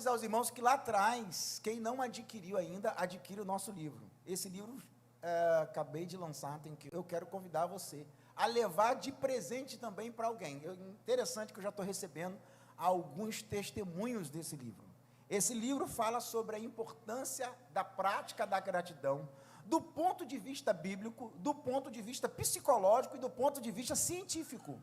avisar os irmãos que lá atrás, quem não adquiriu ainda, adquire o nosso livro. Esse livro, acabei de lançar, eu quero convidar você a levar de presente também para alguém. Interessante que eu já estou recebendo alguns testemunhos desse livro. Esse livro fala sobre a importância da prática da gratidão, do ponto de vista bíblico, do ponto de vista psicológico e do ponto de vista científico.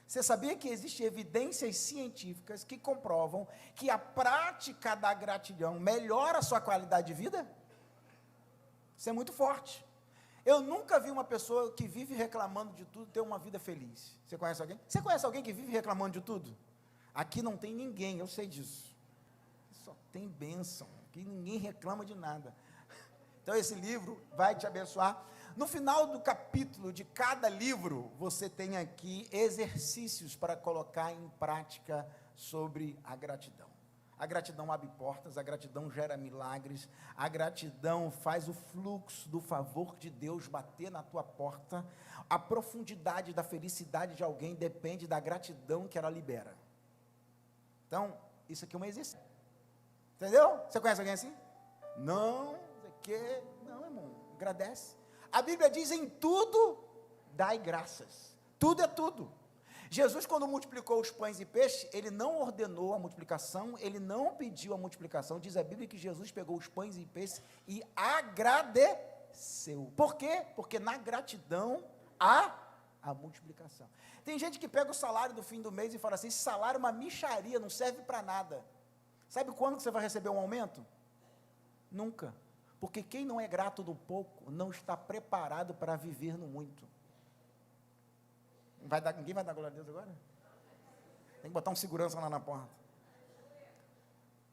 Você sabia que existem evidências científicas que comprovam que a prática da gratidão melhora a sua qualidade de vida? Isso é muito forte. Eu nunca vi uma pessoa que vive reclamando de tudo ter uma vida feliz. Você conhece alguém? Você conhece alguém que vive reclamando de tudo? Aqui não tem ninguém, eu sei disso. Só tem bênção, aqui ninguém reclama de nada. Então esse livro vai te abençoar. No final do capítulo de cada livro, você tem aqui exercícios para colocar em prática sobre a gratidão. A gratidão abre portas, a gratidão gera milagres, a gratidão faz o fluxo do favor de Deus bater na tua porta. A profundidade da felicidade de alguém depende da gratidão que ela libera. Então, isso aqui é um exercício. Entendeu? Você conhece alguém assim? Não, não, irmão, agradece. A Bíblia diz: em tudo dai graças. Tudo é tudo. Jesus, quando multiplicou os pães e peixes, ele não ordenou a multiplicação, ele não pediu a multiplicação. Diz a Bíblia que Jesus pegou os pães e peixes e agradeceu. Por quê? Porque na gratidão há a multiplicação. Tem gente que pega o salário do fim do mês e fala assim: esse salário é uma mixaria, não serve para nada. Sabe quando que você vai receber um aumento? Nunca. Porque quem não é grato no pouco, não está preparado para viver no muito. Ninguém vai dar glória a Deus agora? Tem que botar um segurança lá na porta.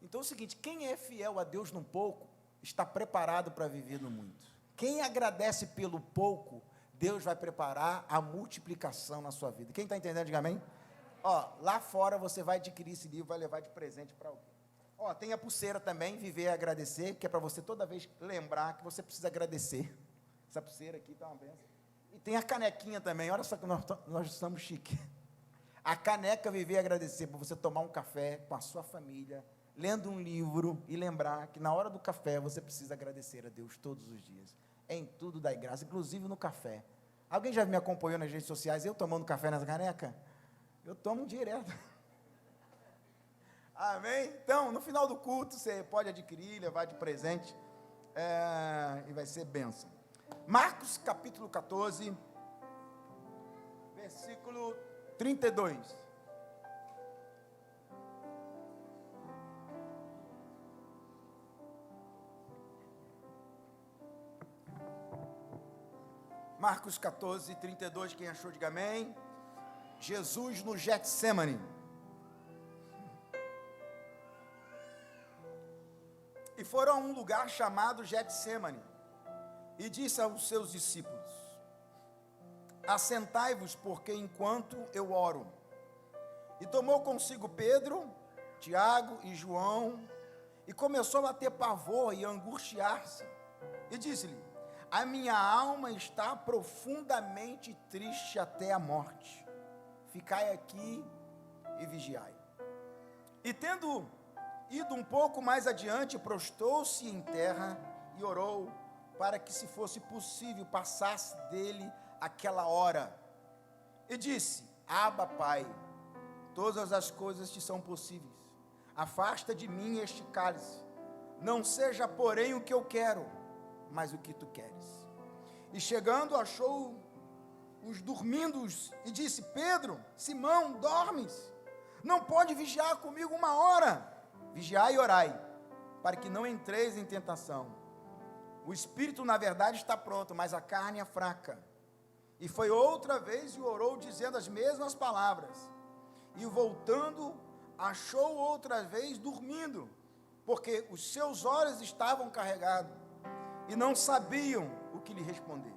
Então é o seguinte: quem é fiel a Deus no pouco, está preparado para viver no muito. Quem agradece pelo pouco, Deus vai preparar a multiplicação na sua vida. Quem está entendendo, diga amém. Lá fora você vai adquirir esse livro, vai levar de presente para alguém. Tem a pulseira também, Viver e Agradecer, que é para você toda vez lembrar que você precisa agradecer. Essa pulseira aqui está uma benção. E tem a canequinha também, olha só que nós estamos chiques. A caneca Viver e Agradecer, para você tomar um café com a sua família, lendo um livro e lembrar que na hora do café você precisa agradecer a Deus todos os dias. Em tudo dai graça, inclusive no café. Alguém já me acompanhou nas redes sociais, eu tomando café nessa caneca? Eu tomo direto. Amém? Então, no final do culto, você pode adquirir, levar de presente, e vai ser bênção. Marcos capítulo 14, versículo 32. Marcos 14, 32, quem achou, diga amém. Jesus no Getsemane. E foram a um lugar chamado Getsemane, e disse aos seus discípulos: assentai-vos, porque enquanto eu oro. E tomou consigo Pedro, Tiago e João, e começou a ter pavor e a angustiar-se, e disse-lhe: a minha alma está profundamente triste até a morte, ficai aqui e vigiai. E tendo ido um pouco mais adiante, prostrou-se em terra e orou, para que, se fosse possível, passasse dele aquela hora. E disse: Abba, Pai, todas as coisas te são possíveis. Afasta de mim este cálice. Não seja, porém, o que eu quero, mas o que tu queres. E chegando, achou os dormindo e disse: Pedro, Simão, dormes? Não pode vigiar comigo uma hora? Vigiai e orai, para que não entreis em tentação. O espírito, na verdade, está pronto, mas a carne é fraca. E foi outra vez e orou, dizendo as mesmas palavras. E voltando, achou outra vez dormindo, porque os seus olhos estavam carregados, e não sabiam o que lhe responder.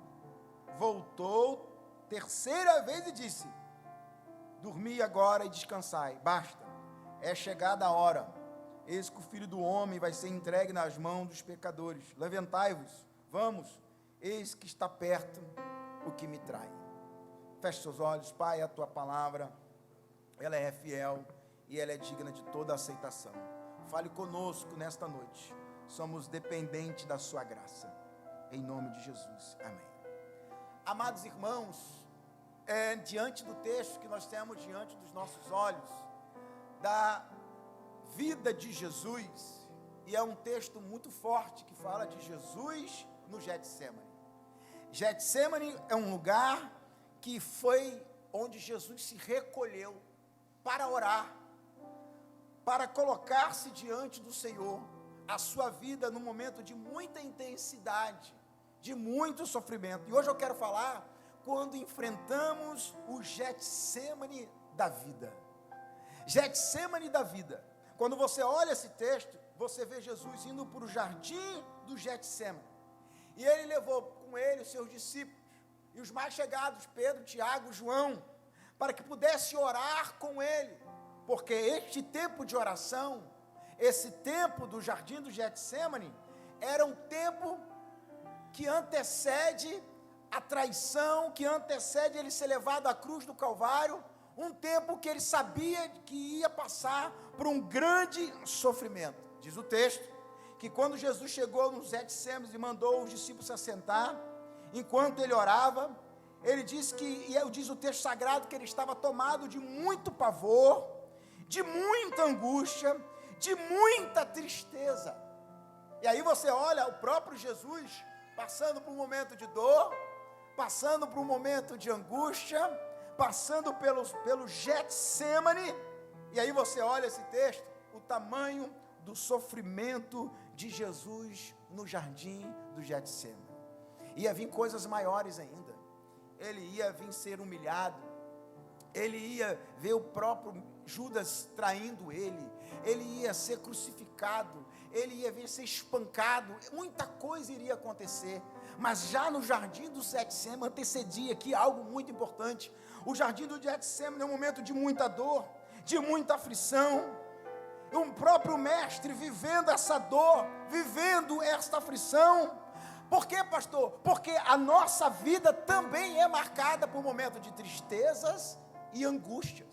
Voltou terceira vez e disse: dormi agora e descansai, basta, é chegada a hora. Eis que o Filho do Homem vai ser entregue nas mãos dos pecadores. Levantai-vos, vamos, eis que está perto o que me trai. Feche seus olhos. Pai, a tua palavra, ela é fiel e ela é digna de toda aceitação. Fale conosco nesta noite. Somos dependentes da sua graça. Em nome de Jesus. Amém. Amados irmãos, diante do texto que nós temos diante dos nossos olhos, da vida de Jesus, e é um texto muito forte que fala de Jesus no Getsemane. Getsemane é um lugar que foi onde Jesus se recolheu para orar, para colocar-se diante do Senhor, a sua vida num momento de muita intensidade, de muito sofrimento. E hoje eu quero falar quando enfrentamos o Getsemane da vida. Getsemane da vida. Quando você olha esse texto, você vê Jesus indo para o jardim do Getsemane. E ele levou com ele os seus discípulos, e os mais chegados, Pedro, Tiago, João, para que pudesse orar com ele, porque este tempo de oração, esse tempo do jardim do Getsemane, era um tempo que antecede a traição, que antecede ele ser levado à cruz do Calvário, um tempo que ele sabia que ia passar por um grande sofrimento. Diz o texto, que quando Jesus chegou no Getsemane e mandou os discípulos se assentar, enquanto ele orava, ele diz diz o texto sagrado, que ele estava tomado de muito pavor, de muita angústia, de muita tristeza. E aí você olha o próprio Jesus passando por um momento de dor, passando por um momento de angústia, passando pelo Getsemane, e aí você olha esse texto, o tamanho do sofrimento de Jesus no jardim do Getsemane. Ia vir coisas maiores ainda. Ele ia vir ser humilhado, ele ia ver o próprio Judas traindo ele ia ser crucificado, ele ia vir ser espancado, muita coisa iria acontecer. Mas já no jardim do Getsemane antecedia aqui algo muito importante. O jardim do Getsemane é um momento de muita dor, de muita aflição. O próprio mestre vivendo essa dor, vivendo esta aflição. Por quê, pastor? Porque a nossa vida também é marcada por momentos de tristezas e angústias.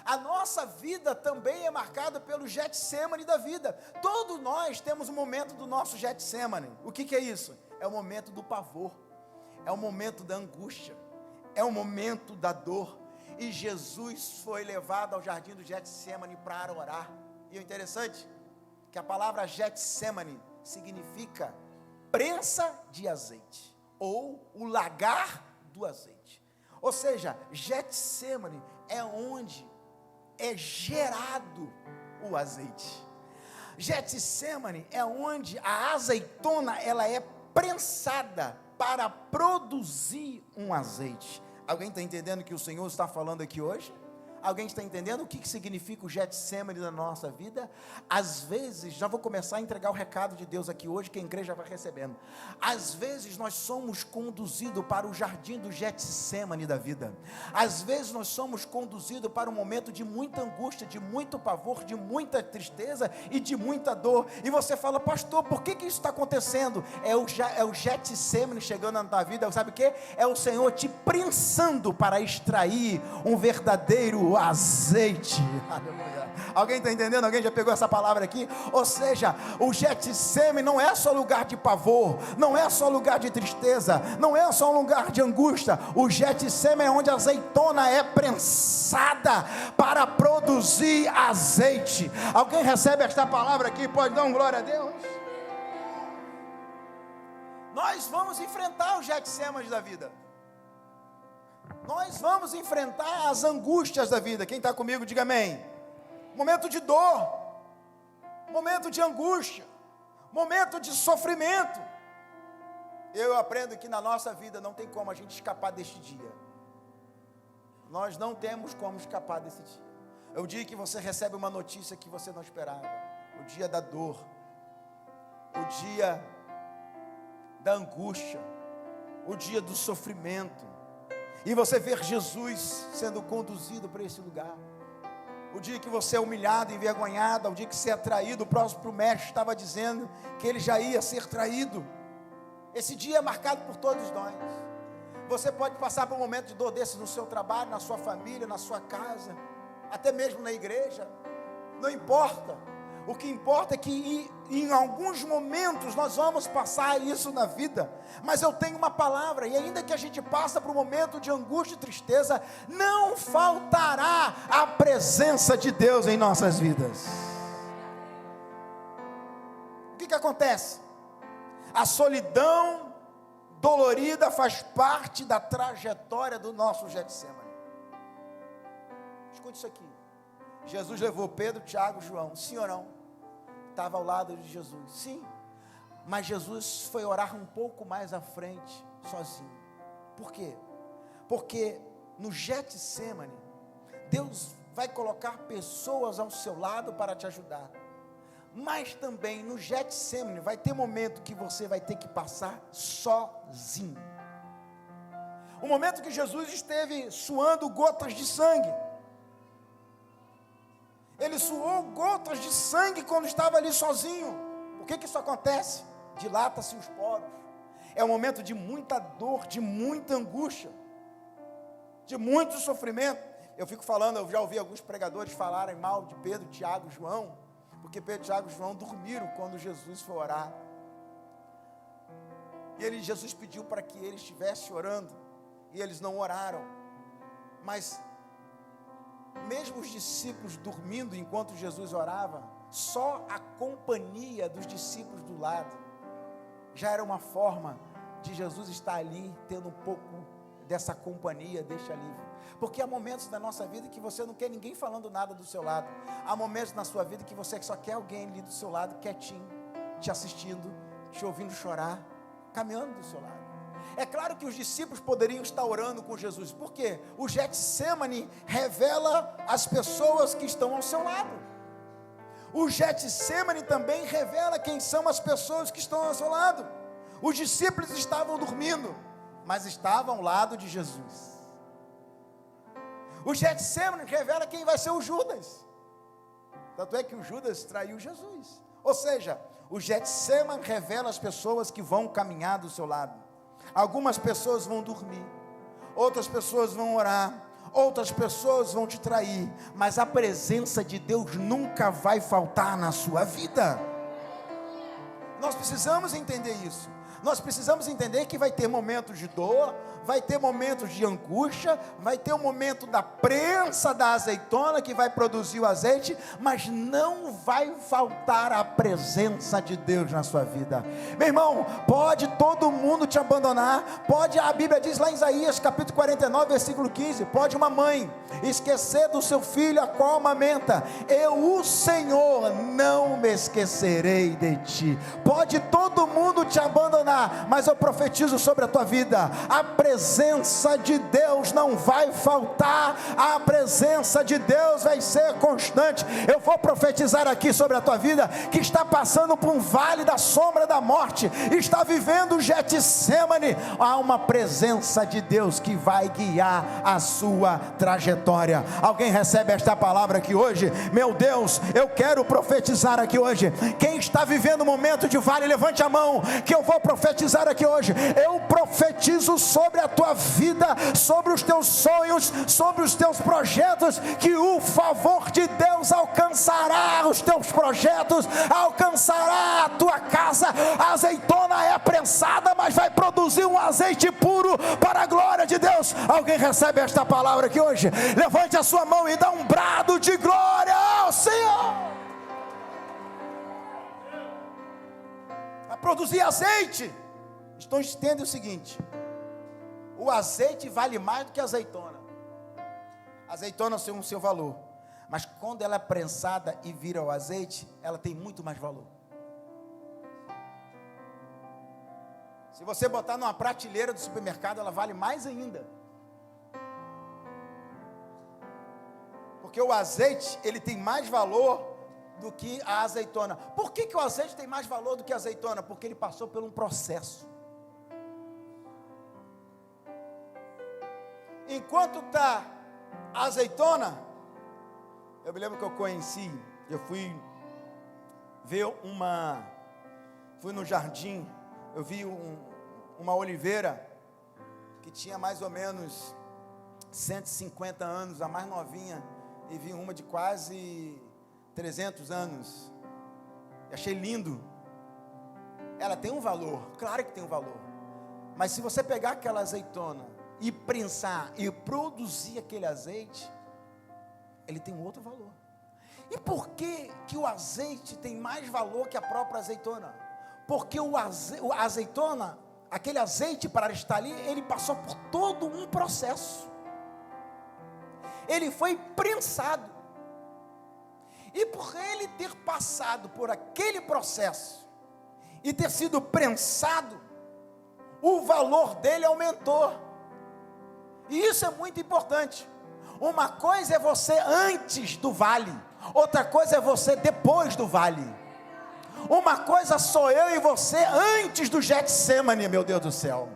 A nossa vida também é marcada pelo Getsemane da vida. Todos nós temos um momento do nosso Getsemane. O que é isso? É o momento do pavor, é o momento da angústia, é o momento da dor. E Jesus foi levado ao jardim do Getsemane para orar. E o interessante é que a palavra Getsemane significa prensa de azeite, ou o lagar do azeite. Ou seja, Getsemane é onde é gerado o azeite. Getsemane é onde a azeitona ela é prensada para produzir um azeite. Alguém está entendendo o que o Senhor está falando aqui hoje? Alguém está entendendo o que significa o Getsemane na nossa vida? Às vezes, já vou começar a entregar o recado de Deus aqui hoje, que a igreja vai recebendo. Às vezes nós somos conduzidos para o jardim do Getsemane da vida. Às vezes nós somos conduzidos para um momento de muita angústia, de muito pavor, de muita tristeza e de muita dor. E você fala, pastor, por que isso está acontecendo? É o Getsemane chegando na tua vida, sabe o que? É o Senhor te prensando para extrair um verdadeiro azeite. Aleluia. Alguém está entendendo? Alguém já pegou essa palavra aqui? Ou seja, o Getsemane não é só lugar de pavor, não é só lugar de tristeza, não é só um lugar de angústia. O Getsemane é onde a azeitona é prensada para produzir azeite. Alguém recebe esta palavra aqui? Pode dar um glória a Deus? Nós vamos enfrentar o Getsemane da vida. Nós vamos enfrentar as angústias da vida. Quem está comigo, diga amém. Momento de dor, momento de angústia, momento de sofrimento. Eu aprendo que na nossa vida não tem como a gente escapar deste dia. Nós não temos como escapar desse dia. É o dia que você recebe uma notícia que você não esperava, o dia da dor, o dia da angústia, o dia do sofrimento. E você ver Jesus sendo conduzido para esse lugar. O dia que você é humilhado, envergonhado, o dia que você é traído, o próprio mestre estava dizendo que ele já ia ser traído. Esse dia é marcado por todos nós. Você pode passar por um momento de dor desses no seu trabalho, na sua família, na sua casa, até mesmo na igreja. Não importa. O que importa é que em alguns momentos nós vamos passar isso na vida, mas eu tenho uma palavra, e ainda que a gente passe por um momento de angústia e tristeza, não faltará a presença de Deus em nossas vidas. O que acontece? A solidão dolorida faz parte da trajetória do nosso Getsemane. Escute isso aqui. Jesus levou Pedro, Tiago, João, sim ou não? Estava ao lado de Jesus, sim. Mas Jesus foi orar um pouco mais à frente, sozinho. Por quê? Porque no Getsemane, Deus vai colocar pessoas ao seu lado para te ajudar. Mas também no Getsemane vai ter momento que você vai ter que passar sozinho. O momento que Jesus esteve suando gotas de sangue. Ele suou gotas de sangue quando estava ali sozinho. Por que isso acontece? Dilata-se os poros. É um momento de muita dor, de muita angústia, de muito sofrimento. Eu fico falando, eu já ouvi alguns pregadores falarem mal de Pedro, Tiago, João, porque Pedro, Tiago e João dormiram quando Jesus foi orar. E Jesus pediu para que eles estivessem orando, e eles não oraram. Mas mesmo os discípulos dormindo enquanto Jesus orava, só a companhia dos discípulos do lado já era uma forma de Jesus estar ali, tendo um pouco dessa companhia, deste alívio. Porque há momentos na nossa vida que você não quer ninguém falando nada do seu lado. Há momentos na sua vida que você só quer alguém ali do seu lado, quietinho, te assistindo, te ouvindo chorar, caminhando do seu lado. É claro que os discípulos poderiam estar orando com Jesus. Por quê? O Getsemane revela as pessoas que estão ao seu lado. O Getsemane também revela quem são as pessoas que estão ao seu lado. Os discípulos estavam dormindo, mas estavam ao lado de Jesus. O Getsemane revela quem vai ser o Judas. Tanto é que o Judas traiu Jesus. Ou seja, o Getsemane revela as pessoas que vão caminhar do seu lado. Algumas pessoas vão dormir, outras pessoas vão orar, outras pessoas vão te trair, mas a presença de Deus nunca vai faltar na sua vida. Nós precisamos entender isso. Nós precisamos entender que vai ter momentos de dor, vai ter momentos de angústia, vai ter o momento da prensa da azeitona que vai produzir o azeite, mas não vai faltar a presença de Deus na sua vida. Meu irmão, pode todo mundo te abandonar, pode, a Bíblia diz lá em Isaías capítulo 49, versículo 15, pode uma mãe esquecer do seu filho a qual amamenta, eu, o Senhor, não me esquecerei de ti. Pode todo mundo te abandonar, mas eu profetizo sobre a tua vida, a presença de Deus não vai faltar, a presença de Deus vai ser constante. Eu vou profetizar aqui sobre a tua vida, que está passando por um vale da sombra da morte, está vivendo o Getsemane, há uma presença de Deus que vai guiar a sua trajetória. Alguém recebe esta palavra aqui hoje? Meu Deus, eu quero profetizar aqui hoje. Quem está vivendo um momento de vale, levante a mão, que eu vou profetizar aqui hoje. Eu profetizo sobre a tua vida, sobre os teus sonhos, sobre os teus projetos, que o favor de Deus alcançará os teus projetos, alcançará a tua casa. A azeitona é prensada, mas vai produzir um azeite puro para a glória de Deus. Alguém recebe esta palavra aqui hoje? Levante a sua mão e dá um brado de glória ao Senhor. A produzir azeite. Então entenda o seguinte: o azeite vale mais do que a azeitona. A azeitona tem o seu valor, mas quando ela é prensada e vira o azeite, ela tem muito mais valor. Se você botar numa prateleira do supermercado, ela vale mais ainda. Porque o azeite, ele tem mais valor do que a azeitona. Por que o azeite tem mais valor do que a azeitona? Porque ele passou por um processo. Enquanto está a azeitona, eu me lembro que eu conheci, eu fui ver fui no jardim, eu vi uma oliveira, que tinha mais ou menos 150 anos, a mais novinha, e vi uma de quase 300 anos, Achei lindo. Ela tem um valor, claro que tem um valor. Mas se você pegar aquela azeitona e prensar e produzir aquele azeite, ele tem um outro valor. E por que o azeite tem mais valor que a própria azeitona? Porque a azeitona, aquele azeite para estar ali, ele passou por todo um processo. Ele foi prensado. E por ele ter passado por aquele processo e ter sido prensado, o valor dele aumentou. E isso é muito importante. Uma coisa é você antes do vale, outra coisa é você depois do vale. Uma coisa sou eu e você antes do Getsemane, meu Deus do céu.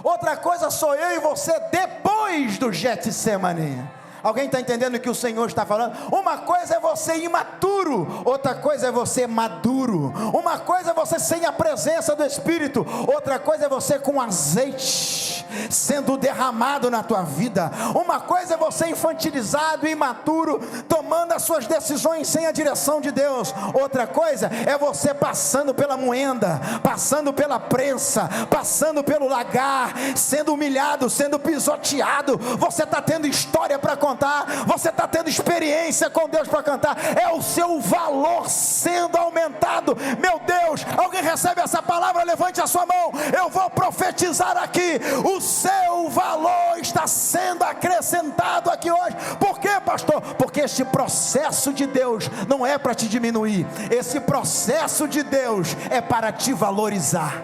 Outra coisa sou eu e você depois do Getsemane. Alguém está entendendo o que o Senhor está falando? Uma coisa é você imaturo, outra coisa é você maduro. Uma coisa é você sem a presença do Espírito, outra coisa é você com azeite sendo derramado na tua vida. Uma coisa é você infantilizado e imaturo, tomando as suas decisões sem a direção de Deus. Outra coisa é você passando pela moenda, passando pela prensa, passando pelo lagar, sendo humilhado, sendo pisoteado. Você está tendo história para contar, você está tendo experiência com Deus para cantar. É o seu valor sendo aumentado. Meu Deus, alguém recebe essa palavra? Levante a sua mão. Eu vou profetizar aqui: o seu valor está sendo acrescentado aqui hoje. Por quê, pastor? Porque este processo de Deus não é para te diminuir, esse processo de Deus é para te valorizar.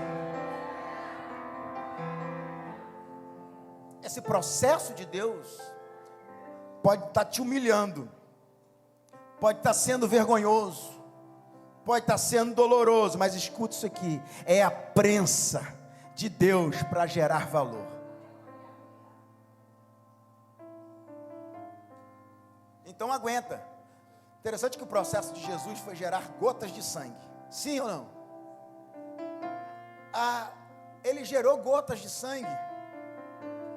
Esse processo de Deus pode estar te humilhando, pode estar sendo vergonhoso, pode estar sendo doloroso, mas escute isso aqui: é a prensa de Deus para gerar valor. Então aguenta. Interessante que o processo de Jesus foi gerar gotas de sangue. Sim ou não? Ele gerou gotas de sangue.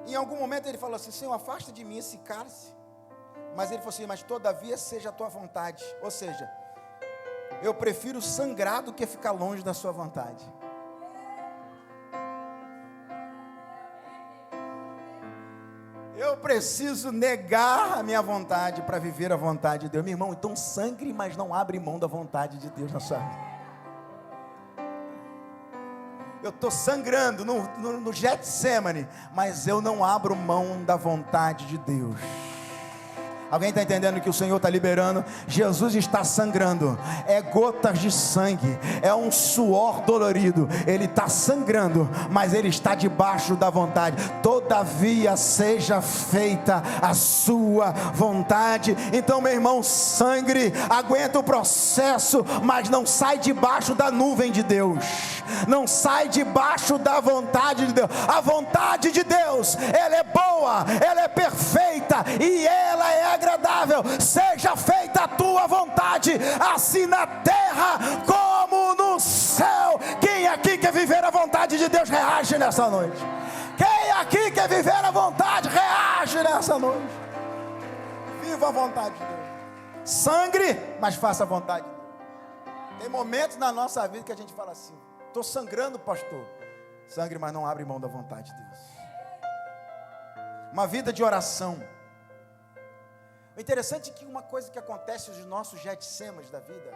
Em algum momento ele falou assim: Senhor, afasta de mim esse cálice. Mas ele falou assim: mas todavia seja a tua vontade. Ou seja, eu prefiro sangrar do que ficar longe da sua vontade. Eu preciso negar a minha vontade para viver a vontade de Deus. Meu irmão, então sangre, mas não abre mão da vontade de Deus na sua vida. Eu estou sangrando no Getsemane, mas eu não abro mão da vontade de Deus. Alguém está entendendo que o Senhor está liberando? Jesus está sangrando, é gotas de sangue, é um suor dolorido, ele está sangrando, mas ele está debaixo da vontade. Todavia seja feita a sua vontade. Então, meu irmão, sangre, aguenta o processo, mas não sai debaixo da nuvem de Deus, não sai debaixo da vontade de Deus. A vontade de Deus, ela é boa, ela é perfeita e ela é agradável. Seja feita a tua vontade, assim na terra como no céu. Quem aqui quer viver a vontade de Deus, reage nessa noite. Quem aqui quer viver a vontade, reage nessa noite. Viva a vontade de Deus. Sangre, mas faça a vontade de Deus. Tem momentos na nossa vida que a gente fala assim: estou sangrando, pastor. Sangre, mas não abre mão da vontade de Deus. Uma vida de oração. O interessante é que uma coisa que acontece nos nossos Getsemanes da vida,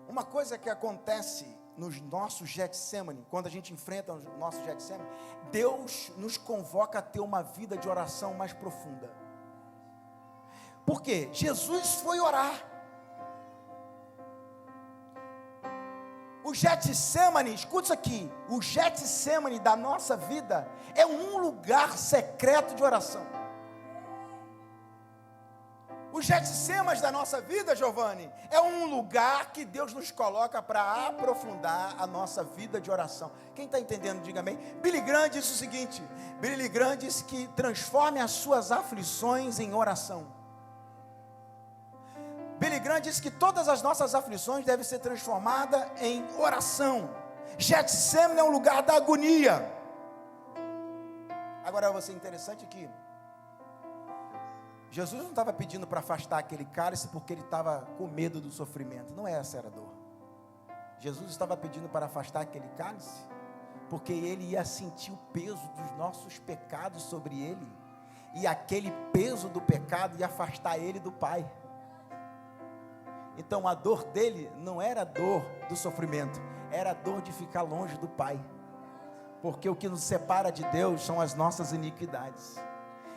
uma coisa que acontece nos nossos Getsemane, quando a gente enfrenta os nossos Getsemane, Deus nos convoca a ter uma vida de oração mais profunda. Por quê? Jesus foi orar. O Getsemane, escuta isso aqui, o Getsemane da nossa vida é um lugar secreto de oração. Os Getsemanes da nossa vida, Giovanni, é um lugar que Deus nos coloca para aprofundar a nossa vida de oração. Quem está entendendo, diga amém. Billy Graham disse o seguinte: Billy Graham disse que transforme as suas aflições em oração. Billy Graham disse que todas as nossas aflições devem ser transformadas em oração. Getsemane é um lugar da agonia. Agora vai ser interessante que Jesus não estava pedindo para afastar aquele cálice porque ele estava com medo do sofrimento. Não é essa era a dor. Jesus estava pedindo para afastar aquele cálice porque ele ia sentir o peso dos nossos pecados sobre ele. E aquele peso do pecado ia afastar ele do Pai. Então a dor dele não era a dor do sofrimento, era a dor de ficar longe do Pai. Porque o que nos separa de Deus são as nossas iniquidades.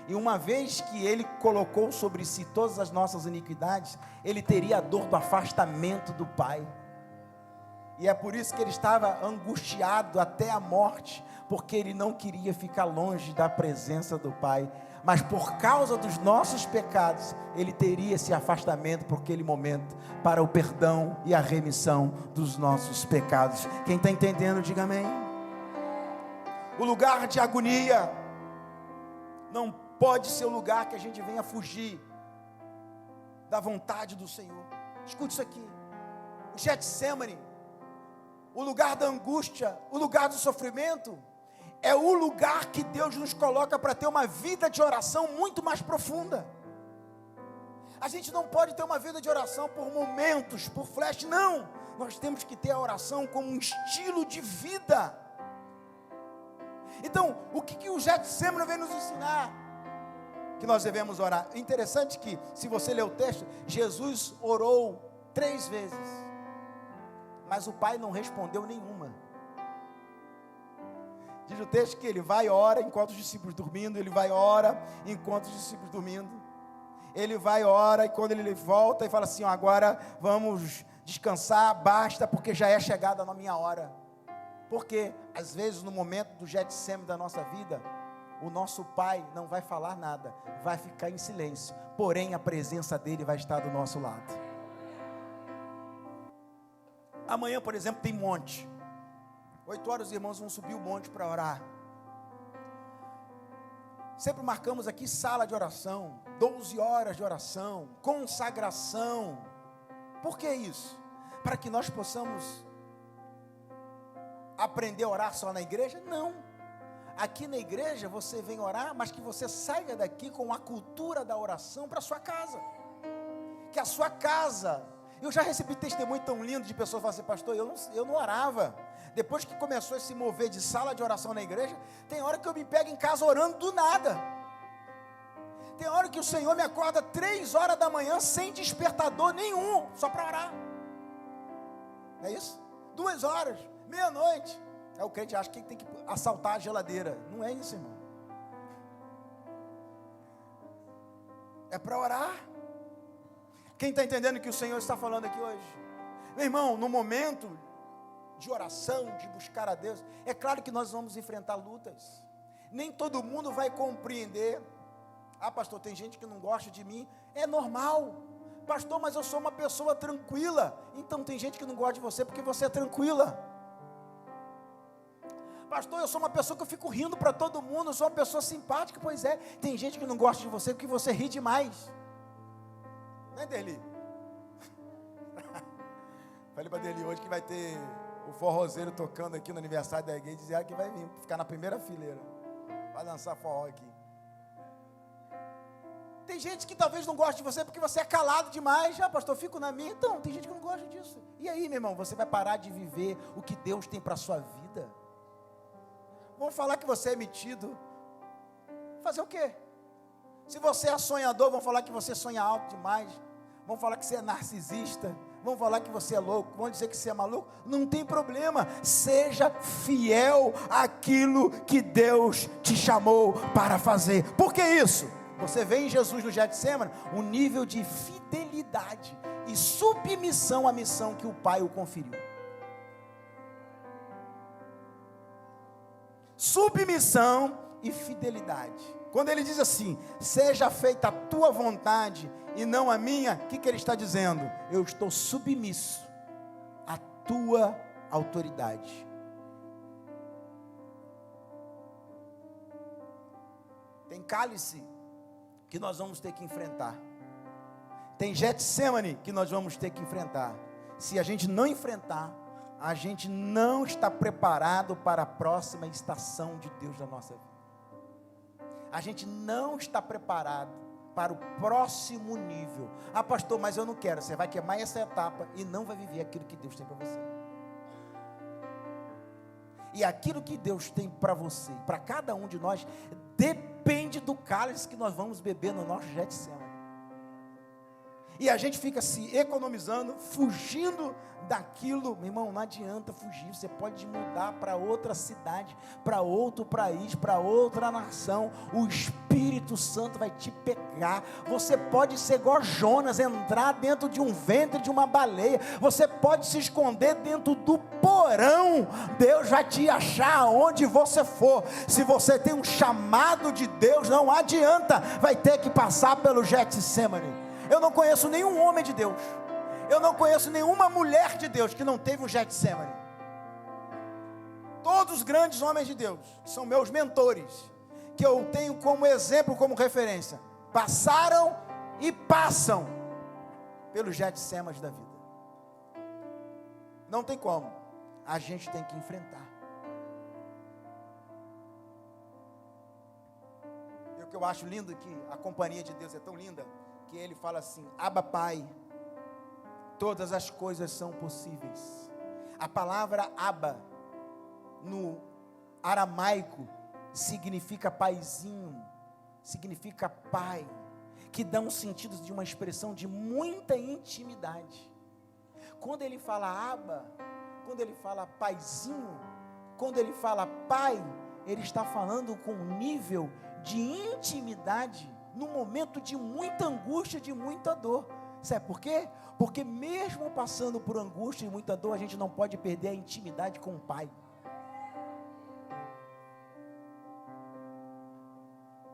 E uma vez que ele colocou sobre si todas as nossas iniquidades, ele teria a dor do afastamento do Pai. E é por isso que ele estava angustiado até a morte, porque ele não queria ficar longe da presença do Pai. Mas por causa dos nossos pecados, ele teria esse afastamento por aquele momento, para o perdão e a remissão dos nossos pecados. Quem está entendendo, diga amém. O lugar de agonia não pode ser o lugar que a gente venha fugir da vontade do Senhor. Escute isso aqui. O Getsemane, o lugar da angústia, o lugar do sofrimento, é o lugar que Deus nos coloca para ter uma vida de oração muito mais profunda. A gente não pode ter uma vida de oração por momentos, por flash, não. Nós temos que ter a oração como um estilo de vida. Então, o que o Getsemane vem nos ensinar? Que nós devemos orar. Interessante que, se você ler o texto, Jesus orou 3 vezes, mas o Pai não respondeu nenhuma. Diz o texto que ele vai e ora enquanto os discípulos dormindo, ele vai e ora enquanto os discípulos dormindo, ele vai e ora, e quando ele volta e fala assim, agora vamos descansar, basta, porque já é chegada a minha hora. Porque, às vezes, no momento do Getsemane da nossa vida, o nosso Pai não vai falar nada, vai ficar em silêncio, porém a presença dele vai estar do nosso lado. Amanhã, por exemplo, tem monte. 8 horas os irmãos vão subir o monte para orar. Sempre marcamos aqui sala de oração, 12 horas de oração, consagração. Por que isso? Para que nós possamos aprender a orar só na igreja? Não. Aqui na igreja você vem orar, mas que você saia daqui com a cultura da oração para a sua casa. Que a sua casa... Eu já recebi testemunho tão lindo de pessoas que falam assim, pastor, eu não orava. Depois que começou a se mover de sala de oração na igreja, tem hora que eu me pego em casa orando do nada. Tem hora que o Senhor me acorda 3 horas da manhã, sem despertador nenhum, só para orar. Não é isso? 2 horas, meia-noite. Aí o crente acha que tem que assaltar a geladeira. Não é isso, irmão. É para orar. Quem está entendendo o que o Senhor está falando aqui hoje? Meu irmão, no momento de oração, de buscar a Deus, é claro que nós vamos enfrentar lutas. Nem todo mundo vai compreender. Ah, pastor, tem gente que não gosta de mim. É normal. Pastor, mas eu sou uma pessoa tranquila. Então tem gente que não gosta de você porque você é tranquila. Pastor, eu sou uma pessoa que eu fico rindo para todo mundo, eu sou uma pessoa simpática. Pois é, tem gente que não gosta de você porque você ri demais. Não é, Deli? Falei para Deli hoje que vai ter o forrozeiro tocando aqui no aniversário da igreja, dizia que vai vir, ficar na primeira fileira, vai dançar forró aqui. Tem gente que talvez não goste de você porque você é calado demais. Ah, pastor, eu fico na minha. Então, tem gente que não gosta disso. E aí, meu irmão, você vai parar de viver o que Deus tem para a sua vida? Vão falar que você é metido. Fazer o quê? Se você é sonhador, vão falar que você sonha alto demais. Vão falar que você é narcisista. Vão falar que você é louco. Vão dizer que você é maluco. Não tem problema. Seja fiel àquilo que Deus te chamou para fazer. Por que isso? Você vê em Jesus no Getsemane um nível de fidelidade e submissão à missão que o Pai o conferiu. Submissão e fidelidade. Quando ele diz assim, seja feita a tua vontade e não a minha, o que ele está dizendo? Eu estou submisso à tua autoridade. Tem cálice que nós vamos ter que enfrentar. Tem Getsemane que nós vamos ter que enfrentar. Se a gente não enfrentar, a gente não está preparado para a próxima estação de Deus na nossa vida. A gente não está preparado para o próximo nível. Ah, pastor, mas eu não quero. Você vai queimar essa etapa e não vai viver aquilo que Deus tem para você. E aquilo que Deus tem para você, para cada um de nós, depende do cálice que nós vamos beber no nosso Getsemane. E a gente fica se economizando, fugindo daquilo. Meu irmão, não adianta fugir. Você pode mudar para outra cidade, para outro país, para outra nação. O Espírito Santo vai te pegar. Você pode ser igual Jonas, entrar dentro de um ventre de uma baleia. Você pode se esconder dentro do porão. Deus vai te achar onde você for. Se você tem um chamado de Deus, não adianta. Vai ter que passar pelo Getsemane. Eu não conheço nenhum homem de Deus, eu não conheço nenhuma mulher de Deus que não teve um Getsemane. Todos os grandes homens de Deus, que são meus mentores, que eu tenho como exemplo, como referência, passaram e passam pelos Getsemanes da vida. Não tem como, a gente tem que enfrentar. E o que eu acho lindo, que a companhia de Deus é tão linda, que ele fala assim: Abba Pai, todas as coisas são possíveis. A palavra Abba, no aramaico, significa paizinho, significa pai, que dá um sentido de uma expressão de muita intimidade. Quando ele fala Abba, quando ele fala paizinho, quando ele fala pai, ele está falando com um nível de intimidade, num momento de muita angústia, de muita dor. Sabe por quê? Porque mesmo passando por angústia e muita dor, a gente não pode perder a intimidade com o Pai.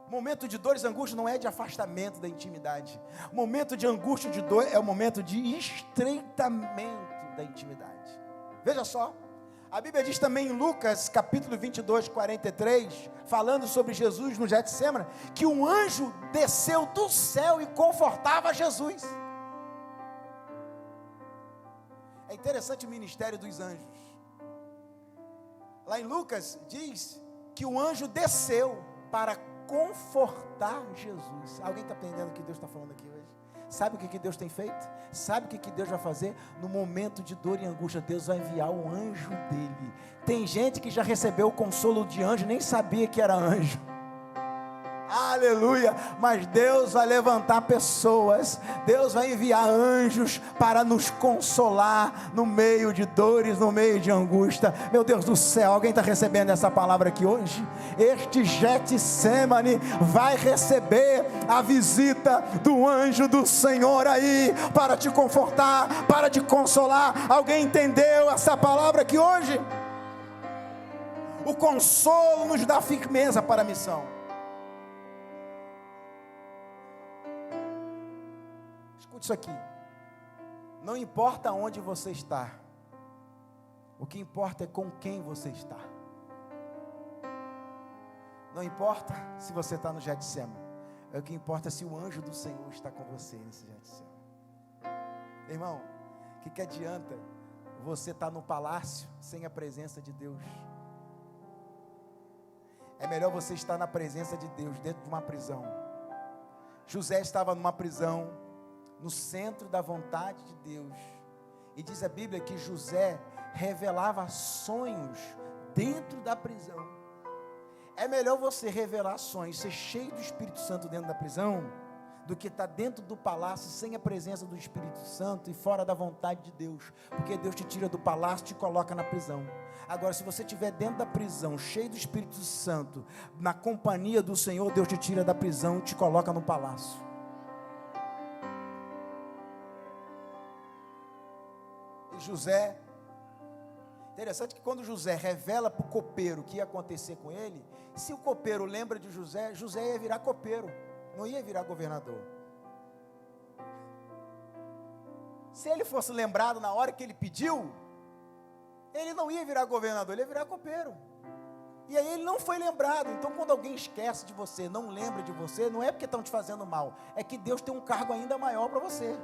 Momento de dores e angústia não é de afastamento da intimidade. Momento de angústia e de dor é o momento de estreitamento da intimidade. Veja só, a Bíblia diz também em Lucas, capítulo 22, 43, falando sobre Jesus no Getsemane, que um anjo desceu do céu e confortava Jesus. É interessante o ministério dos anjos. Lá em Lucas diz que o anjo desceu para confortar Jesus. Alguém está entendendo o que Deus está falando aqui hoje? Sabe o que Deus tem feito? Sabe o que Deus vai fazer? No momento de dor e angústia, Deus vai enviar o anjo dele. Tem gente que já recebeu o consolo de anjo, nem sabia que era anjo. Aleluia, mas Deus vai levantar pessoas, Deus vai enviar anjos para nos consolar no meio de dores, no meio de angústia. Meu Deus do céu, alguém está recebendo essa palavra aqui hoje? Este Getsemane vai receber a visita do anjo do Senhor aí, para te confortar, para te consolar. Alguém entendeu essa palavra aqui hoje? O consolo nos dá firmeza para a missão. Escute isso aqui, não importa onde você está, o que importa é com quem você está. Não importa se você está no Getsemane, o que importa é se o anjo do Senhor está com você nesse Getsemane. Irmão, o que adianta você estar no palácio sem a presença de Deus? É melhor você estar na presença de Deus dentro de uma prisão. José estava numa prisão, no centro da vontade de Deus, e diz a Bíblia que José revelava sonhos dentro da prisão. É melhor você revelar sonhos, ser cheio do Espírito Santo dentro da prisão, do que estar dentro do palácio sem a presença do Espírito Santo e fora da vontade de Deus, porque Deus te tira do palácio e te coloca na prisão. Agora, se você estiver dentro da prisão, cheio do Espírito Santo, na companhia do Senhor, Deus te tira da prisão e te coloca no palácio. José, interessante que quando José revela para o copeiro o que ia acontecer com ele, se o copeiro lembra de José, José ia virar copeiro, não ia virar governador. Se ele fosse lembrado na hora que ele pediu, ele não ia virar governador, ele ia virar copeiro. E aí ele não foi lembrado. Então quando alguém esquece de você, não lembra de você, não é porque estão te fazendo mal, é que Deus tem um cargo ainda maior para você.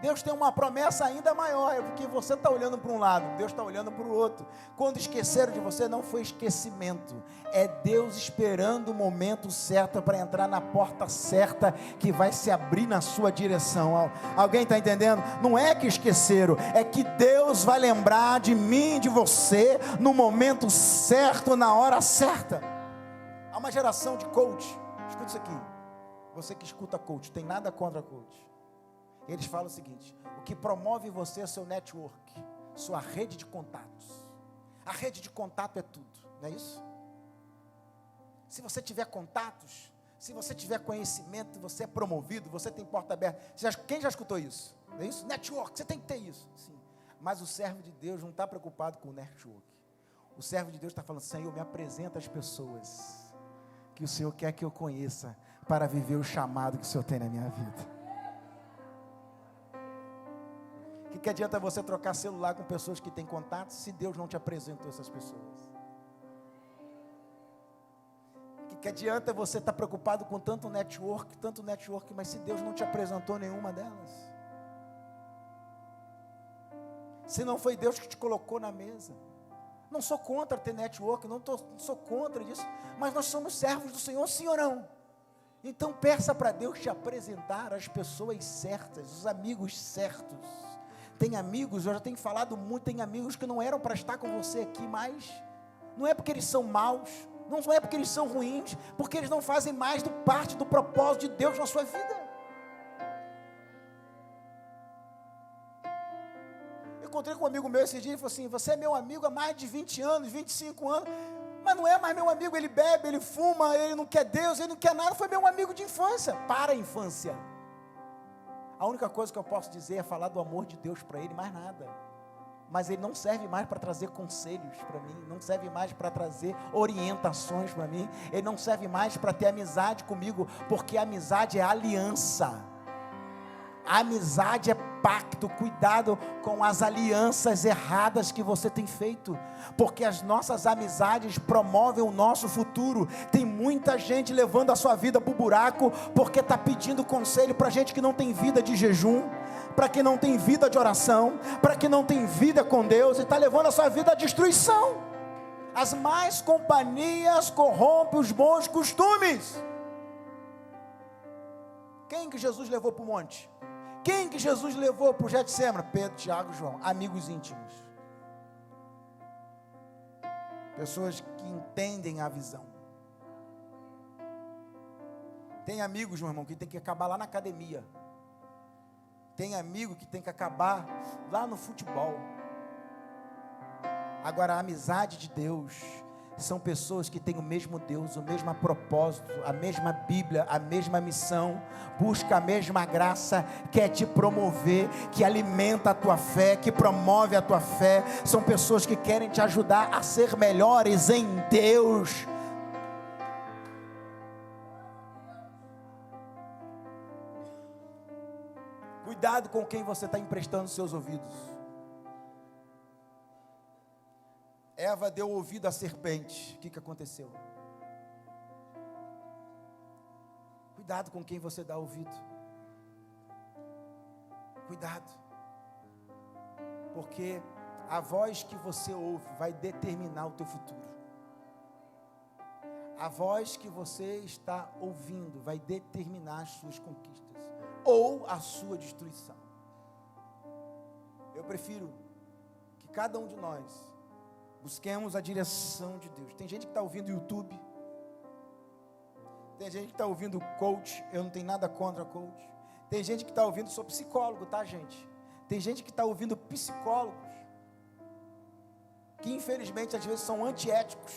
Deus tem uma promessa ainda maior, é porque você está olhando para um lado, Deus está olhando para o outro. Quando esqueceram de você, não foi esquecimento, é Deus esperando o momento certo para entrar na porta certa que vai se abrir na sua direção. Alguém está entendendo? Não é que esqueceram, é que Deus vai lembrar de mim, de você, no momento certo, na hora certa. Há uma geração de coach, escuta isso aqui, você que escuta coach, tem nada contra coach. Eles falam o seguinte: o que promove você é seu network, sua rede de contatos. A rede de contato é tudo, não é isso? Se você tiver contatos, se você tiver conhecimento, você é promovido, você tem porta aberta. Quem já escutou isso? Não é isso? Network, você tem que ter isso. Sim. Mas o servo de Deus não está preocupado com o network. O servo de Deus está falando: Senhor, me apresenta as pessoas que o Senhor quer que eu conheça para viver o chamado que o Senhor tem na minha vida. O que adianta você trocar celular com pessoas que têm contato, se Deus não te apresentou essas pessoas? O que adianta você estar preocupado com tanto network, mas se Deus não te apresentou nenhuma delas? Se não foi Deus que te colocou na mesa. Não sou contra ter network, não sou contra disso, mas nós somos servos do Senhor, sim ou não? Então peça para Deus te apresentar as pessoas certas, os amigos certos. Tem amigos, eu já tenho falado muito, tem amigos que não eram para estar com você aqui mais. Não é porque eles são maus, não é porque eles são ruins, porque eles não fazem mais parte do propósito de Deus na sua vida. Eu encontrei com um amigo meu esse dia e falou assim: você é meu amigo há mais de 20 anos, 25 anos, mas não é mais meu amigo, ele bebe, ele fuma, ele não quer Deus, ele não quer nada, foi meu amigo de infância, para a infância. A única coisa que eu posso dizer é falar do amor de Deus para ele, mais nada. Mas ele não serve mais para trazer conselhos para mim, não serve mais para trazer orientações para mim, ele não serve mais para ter amizade comigo, porque a amizade é aliança. A amizade é pacto. Cuidado com as alianças erradas que você tem feito, porque as nossas amizades promovem o nosso futuro. Tem muita gente levando a sua vida para o buraco, porque está pedindo conselho para gente que não tem vida de jejum, para quem não tem vida de oração, para quem não tem vida com Deus, e está levando a sua vida à destruição. As más companhias corrompem os bons costumes. Quem que Jesus levou para o monte? Quem que Jesus levou para o Getsemane? Pedro, Tiago e João, amigos íntimos. Pessoas que entendem a visão. Tem amigos, meu irmão, que tem que acabar lá na academia. Tem amigo que tem que acabar lá no futebol. Agora, a amizade de Deus são pessoas que têm o mesmo Deus, o mesmo propósito, a mesma Bíblia, a mesma missão, busca a mesma graça, quer te promover, que alimenta a tua fé, que promove a tua fé. São pessoas que querem te ajudar a ser melhores em Deus. Cuidado com quem você está emprestando seus ouvidos. Eva deu ouvido à serpente. O que aconteceu? Cuidado com quem você dá ouvido. Cuidado. Porque a voz que você ouve vai determinar o teu futuro. A voz que você está ouvindo vai determinar as suas conquistas ou a sua destruição. Eu prefiro que cada um de nós busquemos a direção de Deus. Tem gente que está ouvindo YouTube, tem gente que está ouvindo coach. Eu não tenho nada contra coach. Tem gente que está ouvindo, sou psicólogo, tá, gente? Tem gente que está ouvindo psicólogos que infelizmente às vezes são antiéticos,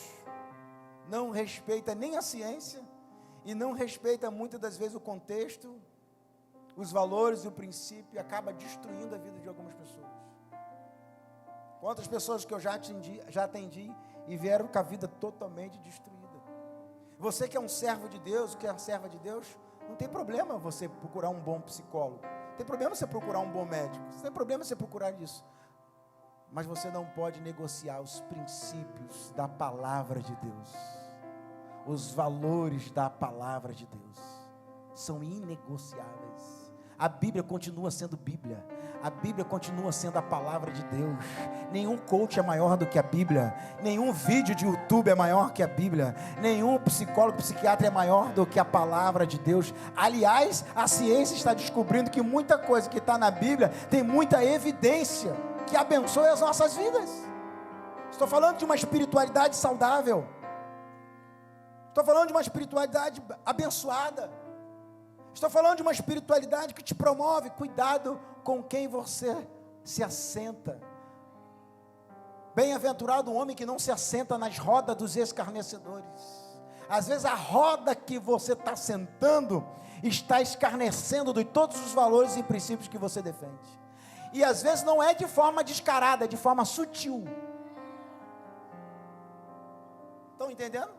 não respeita nem a ciência e não respeita muitas das vezes o contexto, os valores e o princípio, e acaba destruindo a vida de algumas pessoas. Quantas pessoas que eu já atendi e vieram com a vida totalmente destruída. Você que é um servo de Deus, que é uma serva de Deus, não tem problema você procurar um bom psicólogo, não tem problema você procurar um bom médico, não tem problema você procurar isso, mas você não pode negociar os princípios da palavra de Deus. Os valores da palavra de Deus são inegociáveis. A Bíblia continua sendo Bíblia. A Bíblia continua sendo a palavra de Deus. Nenhum coach é maior do que a Bíblia. Nenhum vídeo de YouTube é maior que a Bíblia. Nenhum psicólogo, psiquiatra é maior do que a palavra de Deus. Aliás, a ciência está descobrindo que muita coisa que está na Bíblia tem muita evidência que abençoe as nossas vidas. Estou falando de uma espiritualidade saudável. Estou falando de uma espiritualidade abençoada. Estou falando de uma espiritualidade que te promove. Cuidado com quem você se assenta. Bem-aventurado o homem que não se assenta nas rodas dos escarnecedores. Às vezes a roda que você está sentando está escarnecendo de todos os valores e princípios que você defende. E às vezes não é de forma descarada, é de forma sutil. Estão entendendo?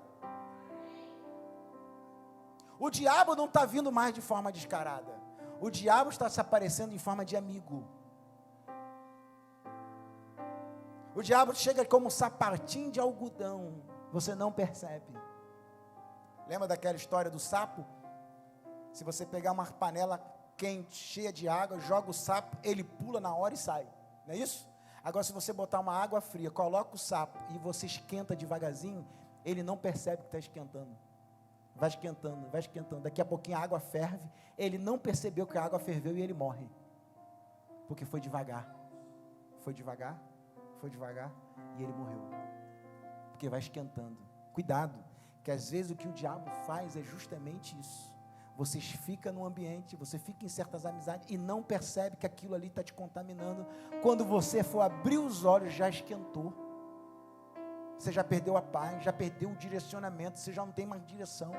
O diabo não está vindo mais de forma descarada. O diabo está se aparecendo em forma de amigo. O diabo chega como um sapatinho de algodão. Você não percebe. Lembra daquela história do sapo? Se você pegar uma panela quente, cheia de água, joga o sapo, ele pula na hora e sai. Não é isso? Agora, se você botar uma água fria, coloca o sapo e você esquenta devagarzinho, ele não percebe que está esquentando. Vai esquentando, vai esquentando. Daqui a pouquinho a água ferve. Ele não percebeu que a água ferveu e ele morre. Porque foi devagar. Foi devagar, foi devagar e ele morreu. Porque vai esquentando. Cuidado, que às vezes o que o diabo faz é justamente isso. Você fica num ambiente, você fica em certas amizades e não percebe que aquilo ali está te contaminando. Quando você for abrir os olhos, já esquentou. Você já perdeu a paz, já perdeu o direcionamento, você já não tem mais direção.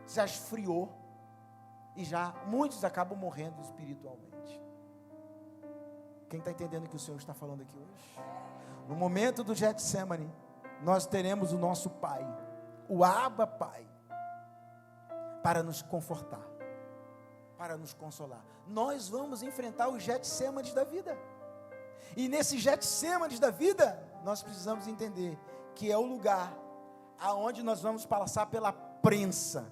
Você já esfriou. E já muitos acabam morrendo espiritualmente. Quem está entendendo o que o Senhor está falando aqui hoje? No momento do Getsemane, nós teremos o nosso Pai, o Abba Pai, para nos confortar, para nos consolar. Nós vamos enfrentar os Getsemanes da vida. E nesse Getsemanes da vida, nós precisamos entender que é o lugar aonde nós vamos passar pela prensa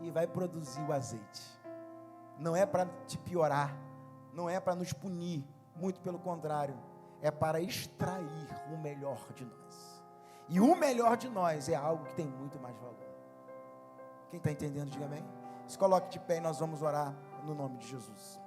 e vai produzir o azeite. Não é para te piorar, não é para nos punir, muito pelo contrário, é para extrair o melhor de nós. E o melhor de nós é algo que tem muito mais valor. Quem está entendendo, diga amém. Se coloque de pé e nós vamos orar no nome de Jesus.